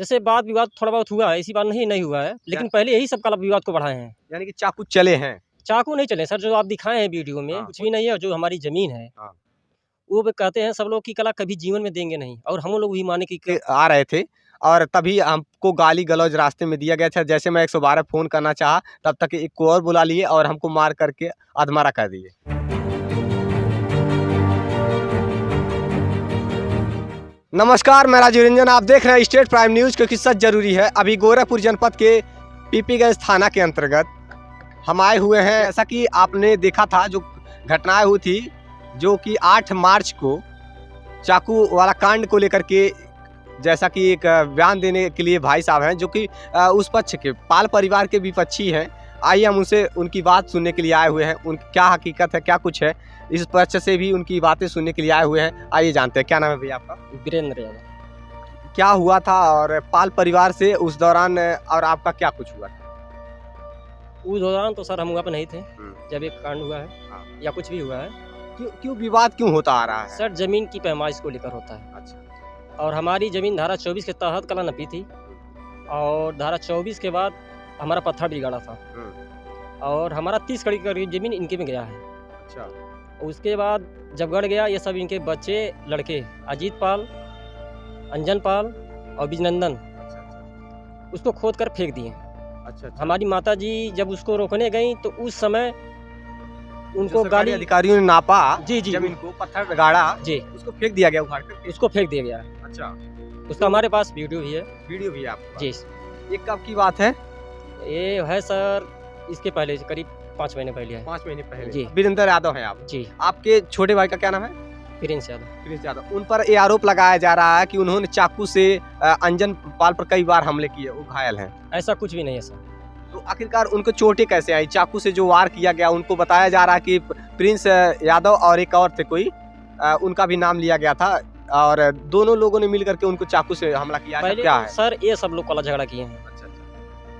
जैसे वाद विवाद थोड़ा बहुत हुआ है, ऐसी बात नहीं हुआ है, लेकिन पहले यही सब कला विवाद को बढ़ाए हैं। यानी कि चाकू चले हैं। चाकू नहीं चले सर, जो आप दिखाए हैं वीडियो में कुछ भी नहीं है। जो हमारी जमीन है वो कहते हैं सब लोग की कला कभी जीवन में देंगे नहीं, और हम लोग भी माने की आ रहे थे और तभी हमको गाली गलौज रास्ते में दिया गया था। जैसे मैं 112 फोन करना चाहा तब तक एक को और बुला लिए और हमको मार करके अधमरा कर दिए। नमस्कार, मैं राजीव रंजन, आप देख रहे हैं स्टेट प्राइम न्यूज, क्योंकि सच जरूरी है। अभी गोरखपुर जनपद के पीपीगंज थाना के अंतर्गत हम आए हुए हैं। ऐसा कि आपने देखा था जो घटनाएं हुई थी, जो कि 8 मार्च को चाकू वाला कांड को लेकर के, जैसा कि एक बयान देने के लिए भाई साहब हैं जो कि उस पक्ष के पाल परिवार के विपक्षी हैं। आइए हम उनसे उनकी बात सुनने के लिए आए हुए हैं। उन क्या हकीकत है, क्या कुछ है, इस पक्ष से भी उनकी बातें सुनने के लिए आए हुए हैं। आइए जानते हैं। क्या नाम है भैया आपका? वीरेंद्र यादव। क्या हुआ था और पाल परिवार से उस दौरान, और आपका क्या कुछ हुआ था? उस दौरान तो सर हम वहाँ पे नहीं थे जब एक कांड हुआ है या कुछ भी हुआ है। क्यों विवाद क्यों होता आ रहा है? सर जमीन की पैमाइश को लेकर होता है। अच्छा। और हमारी जमीन धारा 24 के तहत कला नपी थी, और धारा 24 के बाद हमारा पत्थर बिगाड़ा था, और हमारा 30 कड़ी करीब जमीन इनके में गया है। अच्छा। उसके बाद जब गड़ गया, ये सब इनके बच्चे लड़के अजीत पाल, अंजन पाल और विजनंदन उसको खोद कर फेंक दिए। अच्छा। हमारी माता जी जब उसको रोकने गई तो उस समय उनको गाली अधिकारियों ने नापा जी जमीन को, पत्थर गाड़ा जी, उसको फेंक दिया गया, उखाड़ कर उसको फेंक दिया गया। अच्छा। उसका हमारे पास वीडियो भी है। वीडियो भी है आपके पास? जी। ये कब की बात है? ये है सर इसके पहले करीब 5 महीने पहले है। 5 महीने पहले जी। वीरेंद्र यादव हैं आप? जी। आपके छोटे भाई का क्या नाम है? प्रिंस यादव। प्रिंस यादव। उन पर ये आरोप लगाया जा रहा है कि उन्होंने चाकू से अंजन पाल पर कई बार हमले किए, वो घायल हैं। ऐसा कुछ भी नहीं है सर। तो आखिरकार उनको चोटें कैसे आई? चाकू से जो वार किया गया, उनको बताया जा रहा है कि प्रिंस यादव और एक और थे कोई, उनका भी नाम लिया गया था, और दोनों लोगों ने मिल करके उनको चाकू से हमला किया। क्या है सर? ये सब लोग कला झगड़ा किए हैं। अच्छा।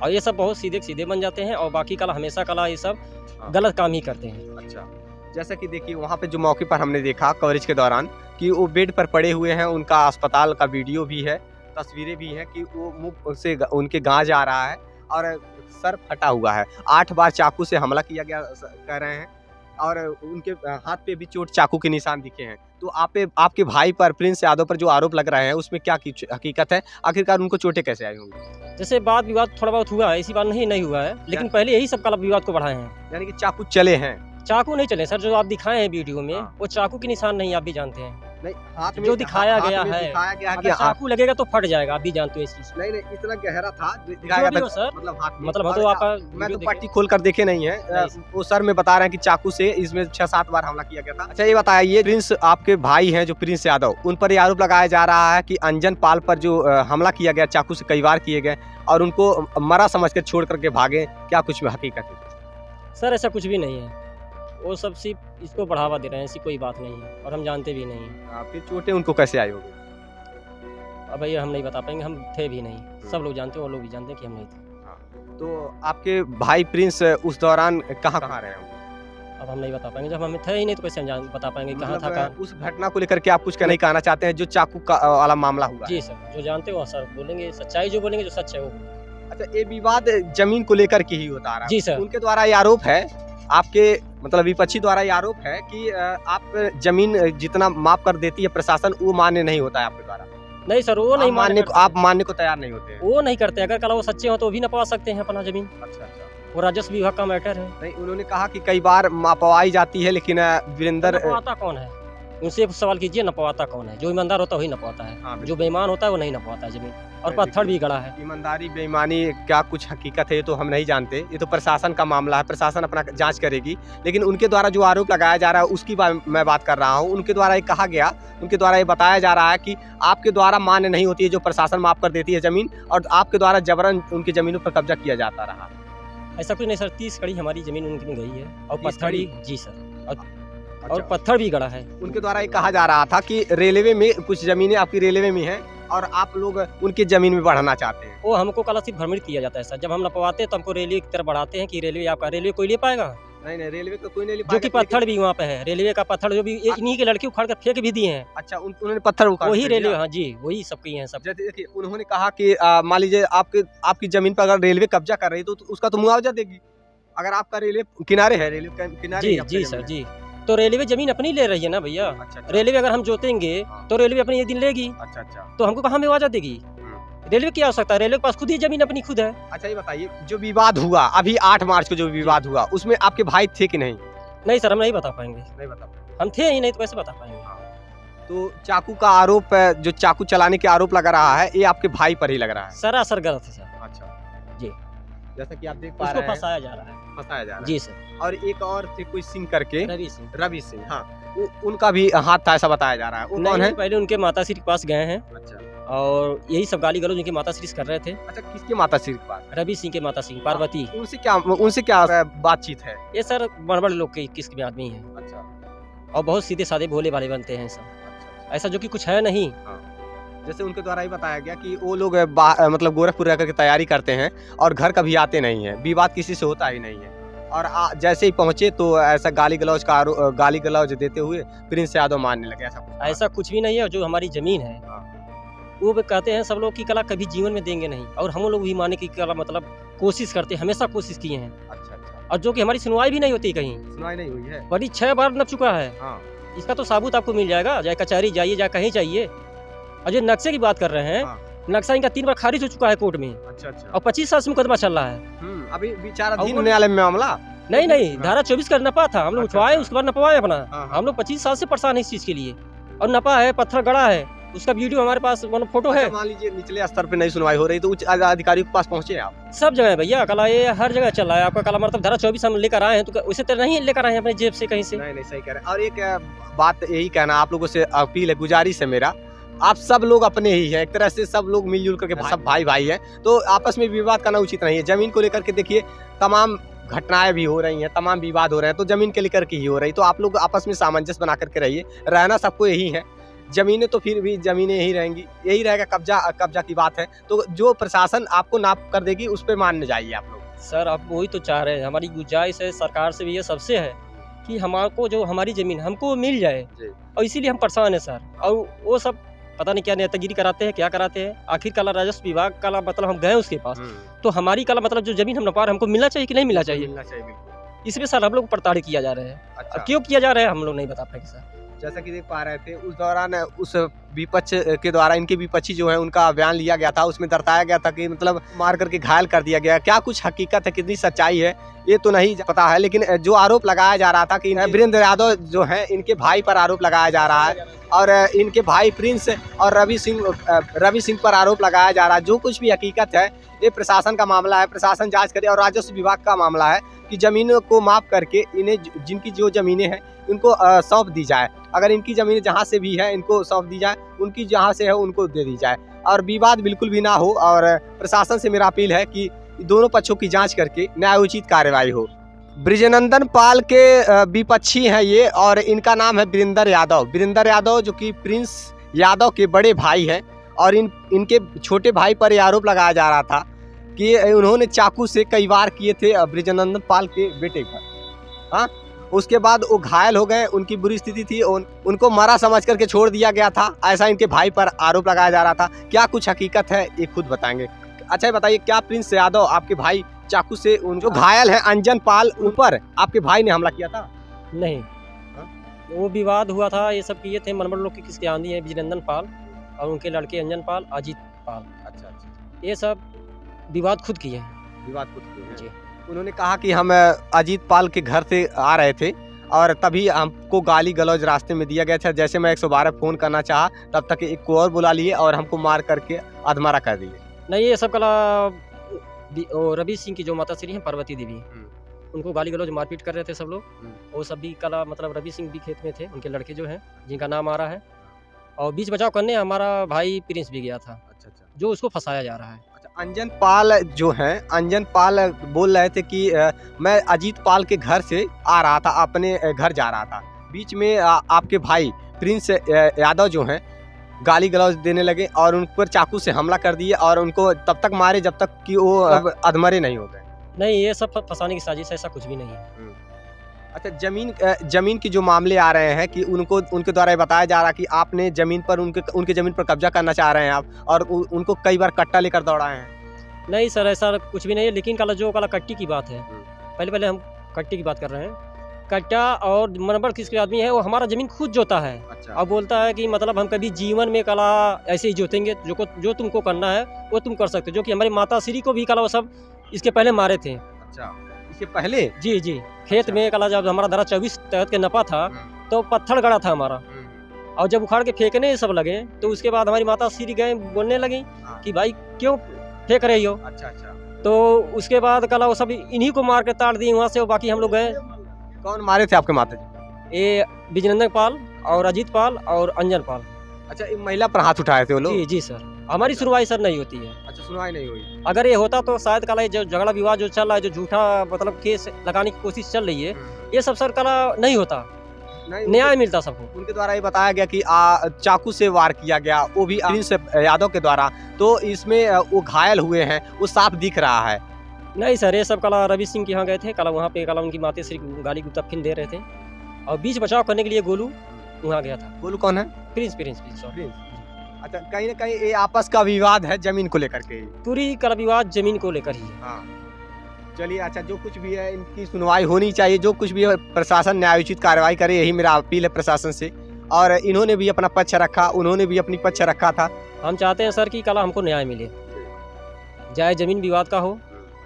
और ये सब बहुत सीधे बन जाते हैं, और बाकी कला हमेशा कला ये सब गलत काम ही करते हैं। अच्छा। जैसा कि देखिए वहाँ पे जो मौके पर हमने देखा कवरेज के दौरान कि वो बेड पर पड़े हुए हैं, उनका अस्पताल का वीडियो भी है, तस्वीरें भी हैं कि वो मुंह से उनके गाज आ रहा है और सर फटा हुआ है। 8 बार चाकू से हमला किया गया कह रहे हैं, और उनके हाथ पे भी चोट चाकू के निशान दिखे हैं। तो आपके भाई पर, प्रिंस यादव पर जो आरोप लग रहे हैं, उसमें क्या हकीकत है? आखिरकार उनको चोटें कैसे आई होंगी? जैसे वाद विवाद थोड़ा बहुत हुआ है, ऐसी बात नहीं हुआ है, लेकिन पहले यही सब कला विवाद को बढ़ाए हैं। यानी कि चाकू चले हैं? चाकू नहीं चले सर, जो आप दिखाए हैं वीडियो में वो चाकू के निशान नहीं, आप भी जानते हैं। नहीं, हाथ में जो दिखाया गया है कि चाकू लगेगा तो फट जाएगा, आप भी जानते हो इस चीज। नहीं, इतना गहरा था दिखाया गया था सर, मतलब हाथ में। मतलब तो आप मैं तो पट्टी खोल कर देखे नहीं है, वो सर में बता रहे हैं कि चाकू से इसमें 6-7 बार हमला किया गया था। अच्छा, ये बताइए, प्रिंस आपके भाई हैं जो प्रिंस यादव, उन पर ये आरोप लगाया जा रहा है कि अंजन पाल पर जो हमला किया गया चाकू से कई बार किए गए, और उनको मरा समझ कर छोड़ करके भागे। क्या कुछ में हकीकत है? सर ऐसा कुछ भी नहीं है, वो सब सिर्फ इसको बढ़ावा दे रहे हैं, ऐसी कोई बात नहीं है, और हम जानते भी नहीं हैं। फिर चोटें उनको कैसे आई होगी? अब भैया हम नहीं बता पाएंगे, हम थे भी नहीं। सब लोग जानते हैं, वो लोग भी जानते हैं कि हम नहीं थे। तो आपके भाई प्रिंस उस दौरान कहाँ रहे होंगे? अब हम नहीं बता पाएंगे, जब हमें थे ही नहीं तो कैसे हम बता पाएंगे कहाँ था। उस घटना को लेकर के आप कुछ नहीं कहना चाहते हैं, जो चाकू का वाला मामला हुआ? जी सर, जो जानते हो सर बोलेंगे, सच्चाई जो बोलेंगे, जो सच है वो। अच्छा, ये विवाद जमीन को लेकर के ही होता आ रहा है? जी सर। उनके द्वारा ये आरोप है, आपके मतलब विपक्षी द्वारा ये आरोप है कि आप जमीन जितना माफ कर देती है प्रशासन, वो मान्य नहीं होता है आपके द्वारा? नहीं सर, वो नहीं मानने को, आप मानने को तैयार नहीं होते हैं? वो नहीं करते। अगर कल वो सच्चे हो तो भी नपवा सकते हैं अपना जमीन। अच्छा। वो राजस्व विभाग का मैटर है। नहीं, उन्होंने कहा कि कई बार मापवाई जाती है, लेकिन वीरेंद्र नपवाता कौन है? उनसे सवाल कीजिए, नपवाता कौन है? जो ईमानदार होता है वही नपवाता है, जो बेईमान होता है वो नहीं नपवाता है जमीन। और पत्थर भी गड़ा है। ईमानदारी बेईमानी क्या कुछ हकीकत है ये तो हम नहीं जानते, ये तो प्रशासन का मामला है, प्रशासन अपना जांच करेगी। लेकिन उनके द्वारा जो आरोप लगाया जा रहा है उसकी मैं बात कर रहा हूँ। उनके द्वारा ये कहा गया, उनके द्वारा ये बताया जा रहा है कि आपके द्वारा मान्य नहीं होती है जो प्रशासन माफ कर देती है जमीन, और आपके द्वारा जबरन उनकी जमीनों पर कब्जा किया जाता रहा। ऐसा कुछ नहीं सर, 30 कड़ी हमारी जमीन उनकी में गई है, और पत्थर ही। जी सर, और पत्थर भी गड़ा है। उनके द्वारा ये कहा जा रहा था कि रेलवे में कुछ जमीनें आपकी रेलवे में हैं, और आप लोग उनकी जमीन में बढ़ाना चाहते हैं। वो हमको कल सिर्फ भ्रमित किया जाता है सर। जब हम नपवाते हैं तो हमको रेलवे की तरफ बढ़ाते हैं कि रेलवे आपका, रेलवे कोई ले पाएगा? नहीं रेलवे का कोई नहीं ले जो पाएगा, कि पत्थर भी वहाँ पे है, रेलवे का पत्थर जो भी इन्हीं के लड़के उखाड़ कर फेंक भी दिए हैं। अच्छा उन्होंने पत्थर उखाड़ वही फेंक रेलवे, दिया। हाँ जी, वही सबके ही हैं सब। जैसे देखिए उन्होंने कहा कि मान लीजिए आपकी जमीन पर अगर रेलवे कब्जा कर रही है तो उसका तो मुआवजा देगी। अगर आपका रेलवे किनारे है, रेलवे किनारे जी ही आपका जी जमीन सर है। जी, तो रेलवे जमीन अपनी ले रही है ना भैया। अच्छा रेलवे अगर हम जोतेंगे हाँ। तो रेलवे अपनी एक दिन लेगी, अच्छा तो हमको कहाँ मुआवजा देगी? रेलवे क्या हो सकता है, रेलवे के पास खुद ही जमीन अपनी खुद है। अच्छा ये बताइए जो विवाद हुआ अभी 8 मार्च को जो विवाद हुआ उसमें आपके भाई थे कि नहीं? नहीं सर, हम नहीं बता पाएंगे, नहीं बता पाए। हम थे ही नहीं तो कैसे बता पाएंगे। तो चाकू का आरोप है, जो चाकू चलाने के आरोप लगा रहा है ये आपके भाई पर ही लग रहा है। सरासर गलत है सर। अच्छा जी। जैसा कि आप देख पा उसको रहे हैं फंसाया जा रहा है। फंसाया जा रहा है। जी सर। और एक और थे कोई सिंह करके, रवि सिंह। हाँ उनका भी हाथ था ऐसा बताया जा रहा है। वो कौन है? पहले उनके माताश्री के पास गए हैं अच्छा और यही सब गाली गलौज उनके माताश्री से कर रहे थे। अच्छा किसके माताश्री के पास? रवि सिंह के माता सिंह, पार्वती। उनसे क्या बातचीत है? ये सर बड़बड़ लोग के किस में आदमी है अच्छा और बहुत सीधे साधे भोले भाले बनते हैं सब, अच्छा ऐसा जो कि कुछ है नहीं। जैसे उनके द्वारा ही बताया गया कि वो लोग मतलब गोरखपुर रह करके तैयारी करते हैं और घर कभी आते नहीं है, विवाद किसी से होता ही नहीं है। और जैसे ही पहुंचे तो ऐसा गाली गलौज देते हुए प्रिंस यादव मारने लगे। ऐसा कुछ भी नहीं है। जो हमारी जमीन है वो भी कहते हैं सब लोग की कला कभी जीवन में देंगे नहीं, और हम लोग भी माने की कला मतलब कोशिश करते, हमेशा कोशिश किए हैं। अच्छा और जो कि हमारी सुनवाई भी नहीं होती, कहीं सुनवाई नहीं हुई है। बड़ी 6 बार नप चुका है। हाँ। इसका तो साबूत आपको मिल जाएगा, चाहे कचहरी जाइए चाहे कहीं चाहिए। और जो नक्शे की बात कर रहे हैं, नक्शा इनका 3 बार खारिज हो चुका है कोर्ट में। अच्छा और 25 साल से मुकदमा चल रहा है। अभी विचाराधीन न्यायालय में मामला नहीं धारा 24 का नपा था, हम लोग उठवाए, उसके बाद नपवाए अपना। हाँ। हम लोग 25 साल से परेशान है इस चीज के लिए, और नपा है, पत्थर गड़ा है, उसका वीडियो हमारे पास फोटो है। मान लीजिए निचले स्तर पे नहीं सुनवाई हो रही तो उच्च अधिकारियों के पास पहुंचे आप? सब जगह है भैया, कला ये हर जगह चल रहा है आपका कला। मतलब धारा 24 हम लेकर आए हैं, तो उसे तरह नहीं लेकर आए हैं अपने जेब से कहीं से। नहीं सही कह रहे हैं। और एक बात यही कहना आप लोगों से अपील है, गुजारिश है मेरा, आप सब लोग अपने ही हैं, एक तरह से सब लोग मिलजुल करके सब भाई हैं, तो आपस में विवाद करना उचित नहीं है। जमीन को लेकर के देखिए तमाम घटनाएं भी हो रही हैं, तमाम विवाद हो रहे हैं, तो जमीन के लेकर के ही हो रही, तो आप लोग आपस में सामंजस्य बना करके रहिए। रहना सबको यही है, जमीनें तो फिर भी जमीनें ही रहेंगी, यही रहेगा। कब्जा की बात है तो जो प्रशासन आपको नाप कर देगी उस पर मानने जाइए आप लोग। सर आप वही तो चाह रहे हैं, हमारी गुजारिश है सरकार से भी, ये सबसे है कि हमको जो हमारी जमीन हमको मिल जाए, और इसीलिए हम परेशान है सर। और वो सब पता नहीं क्या नेतागिरी कराते हैं, क्या कराते हैं। आखिर कला राजस्व विभाग का मतलब हम गए उसके पास, तो हमारी कला मतलब जो जमीन हम नपा रहे हैं हमको मिलना चाहिए कि नहीं मिलना चाहिए? मिलना चाहिए बिल्कुल। इसमें सर हम लोग प्रताड़ित किया जा रहे हैं। अच्छा। क्यों किया जा रहा है हम लोग नहीं बता पाएंगे सर। जैसा कि देख पा रहे थे उस दौरान उस विपक्ष के द्वारा इनके विपक्षी जो है उनका बयान लिया गया था, उसमें दर्शाया गया था कि मतलब मार करके घायल कर दिया गया। क्या कुछ हकीकत है, कितनी सच्चाई है ये तो नहीं पता है, लेकिन जो आरोप लगाया जा रहा था कि वीरेंद्र यादव जो है इनके भाई पर आरोप लगाया जा रहा है, और इनके भाई प्रिंस और रवि सिंह पर आरोप लगाया जा रहा है। जो कुछ भी हकीकत है ये प्रशासन का मामला है, प्रशासन जांच करे, और राजस्व विभाग का मामला है कि जमीनों को माप करके इन्हें जिनकी जो जमीनें हैं इनको सौंप दी जाए। अगर इनकी जमीन जहाँ से भी है इनको सौंप दी जाए, उनकी जहाँ से है उनको दे दी जाए, और विवाद बिल्कुल भी ना हो। और प्रशासन से मेरा अपील है कि दोनों पक्षों की जांच करके न्यायोचित कार्रवाई हो। ब्रिजनंदन पाल के विपक्षी हैं ये, और इनका नाम है वीरेंद्र यादव जो कि प्रिंस यादव के बड़े भाई हैं, और इनके छोटे भाई पर यह आरोप लगाया जा रहा था कि उन्होंने चाकू से कई वार किए थे ब्रिजनंदन पाल के बेटे पर। हाँ, उसके बाद वो घायल हो गए, उनकी बुरी स्थिति थी, उनको मरा समझ करके छोड़ दिया गया था, ऐसा इनके भाई पर आरोप लगाया जा रहा था। क्या कुछ हकीकत है ये खुद बताएंगे। अच्छा बताइए, क्या प्रिंस यादव आपके भाई चाकू से जो घायल है अंजन पाल ऊपर आपके भाई ने हमला किया था? नहीं, वो विवाद हुआ था, ये सब किए थे मनमड़ लोग की, किसके आंधी है वीरेंद्र पाल और उनके लड़के अंजन पाल, अजीत पाल। अच्छा, ये सब विवाद खुद किए हैं। विवाद खुद किए हैं जी। उन्होंने कहा कि हम अजीत पाल के घर से आ रहे थे और तभी हमको गाली गलौज रास्ते में दिया गया था। जैसे मैं 112 फ़ोन करना चाहा तब तक एक को और बुला लिए और हमको मार करके अधमरा कर दिए। नहीं, ये सब कला रवि सिंह की जो माताश्री हैं पार्वती देवी, उनको गाली गलौज मारपीट कर रहे थे सब लोग। वो सब भी कला मतलब रवि सिंह भी खेत में थे, उनके लड़के जो हैं जिनका नाम आ रहा है, और बीच बचाव करने हमारा भाई प्रिंस भी गया था। अच्छा, जो उसको फंसाया जा रहा है। अंजन पाल जो हैं, अंजन पाल बोल रहे थे कि मैं अजीत पाल के घर से आ रहा था, अपने घर जा रहा था। बीच में आपके भाई प्रिंस यादव जो हैं गाली गलौज देने लगे और उन पर चाकू से हमला कर दिए और उनको तब तक मारे जब तक कि वो अधमरे नहीं हो गए। नहीं, ये सब फंसाने की साजिश है, ऐसा कुछ भी नहीं है। अच्छा, जमीन की जो मामले आ रहे हैं कि उनके द्वारा ये बताया जा रहा है कि आपने जमीन पर उनके जमीन पर कब्जा करना चाह रहे हैं आप, और उनको कई बार कट्टा लेकर दौड़ाए हैं। नहीं सर, ऐसा कुछ भी नहीं है, लेकिन कल जो कट्टी की बात है, पहले हम कट्टी की बात कर रहे हैं। कट्टा और नंबर किसके आदमी है, वो हमारा ज़मीन खुद जोता है। अच्छा। और बोलता है कि मतलब हम कभी जीवन में कला ऐसे ही जोतेंगे, जो तुमको करना है वो तुम कर सकते हो। जो कि हमारी माता श्री को भी कला वो सब इसके पहले मारे थे। अच्छा, इसके पहले? जी जी, खेत अच्छा। में कला जब हमारा धारा 24 तहत के नपा था तो पत्थर गड़ा था हमारा, और जब उखाड़ के फेंकने सब लगे तो उसके बाद हमारी माता श्री गए बोलने लगी कि भाई क्यों फेंक रही हो। अच्छा अच्छा। तो उसके बाद कला वो सब इन्हीं को मार के ताड़ दिए वहाँ से, बाकी हम लोग गए। कौन मारे थे आपके माता जी? ये विजयनंदन पाल और अजीत पाल और अंजन पाल। अच्छा, एक महिला पर हाथ उठाए थे वो लोग? जी जी सर, हमारी सुनवाई सर नहीं होती है। अच्छा, सुनवाई नहीं हुई। अगर ये होता तो शायद कला ये जो झगड़ा विवाद जो चल रहा है, जो झूठा मतलब केस लगाने की कोशिश चल रही है, ये सब सर कला नहीं होता, न्याय मिलता सबको। उनके द्वारा ये बताया गया कि चाकू से वार किया गया, वो भी प्रिंस यादव के द्वारा, तो इसमें वो घायल हुए हैं, वो साफ दिख रहा है। नहीं सर, ये सब कला रवि सिंह के यहाँ गए थे, कला वहाँ पे कला उनकी माता श्री गाली गुप्ता फिन दे रहे थे, और बीच बचाव करने के लिए गोलू वहाँ गया था। गोलू कौन है? Prince Prince Prince. अच्छा, कहीं ना कहीं ये आपस का विवाद है जमीन को लेकर के? पूरी कला विवाद जमीन को लेकर ही है। हाँ, चलिए, अच्छा, जो कुछ भी है इनकी सुनवाई होनी चाहिए, जो कुछ भी है प्रशासन न्यायोचित कार्रवाई करे, यही मेरा अपील है प्रशासन से। और इन्होंने भी अपना पक्ष रखा, उन्होंने भी अपनी पक्ष रखा था। हम चाहते हैं सर कि कला हमको न्याय मिले, चाहे जमीन विवाद का हो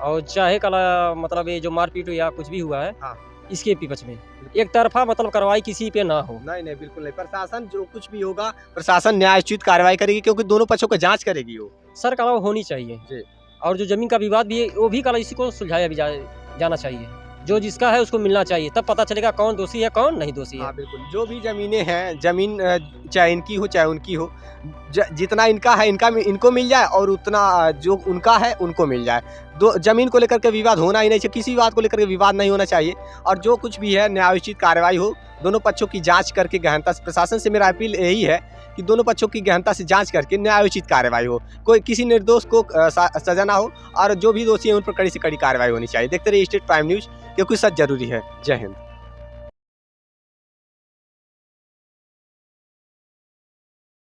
और चाहे कला मतलब ये जो मारपीट या कुछ भी हुआ है, हाँ। इसके विपक्ष में एक तरफा मतलब कार्रवाई किसी पे ना हो। नहीं नहीं, बिल्कुल नहीं। प्रशासन जो कुछ भी होगा, प्रशासन न्यायोचित कार्रवाई करेगी, क्योंकि दोनों पक्षों को जांच करेगी वो। सर कला होनी चाहिए जी। और जो जमीन का विवाद भी है वो भी कला इसी को सुलझाया भी जाना चाहिए। जो जिसका है उसको मिलना चाहिए, तब पता चलेगा कौन दोषी है कौन नहीं दोषी है। हाँ बिल्कुल, जो भी जमीनें हैं, जमीन चाहे इनकी हो चाहे उनकी हो, जितना इनका है इनको मिल जाए, और उतना जो उनका है उनको मिल जाए। दो जमीन को लेकर के विवाद होना ही नहीं चाहिए, किसी बात को लेकर के विवाद नहीं होना चाहिए, और जो कुछ भी है न्यायोचित कार्रवाई हो, दोनों पक्षों की जांच करके गहनता से। प्रशासन से मेरा अपील यही है कि दोनों पक्षों की गहनता से जांच करके न्यायोचित कार्रवाई हो, कोई किसी निर्दोष को सजा ना हो, और जो भी दोषी है उन पर कड़ी से कड़ी कार्रवाई होनी चाहिए। देखते रहिए स्टेट प्राइम न्यूज़, क्योंकि सच जरूरी है। जय हिंद।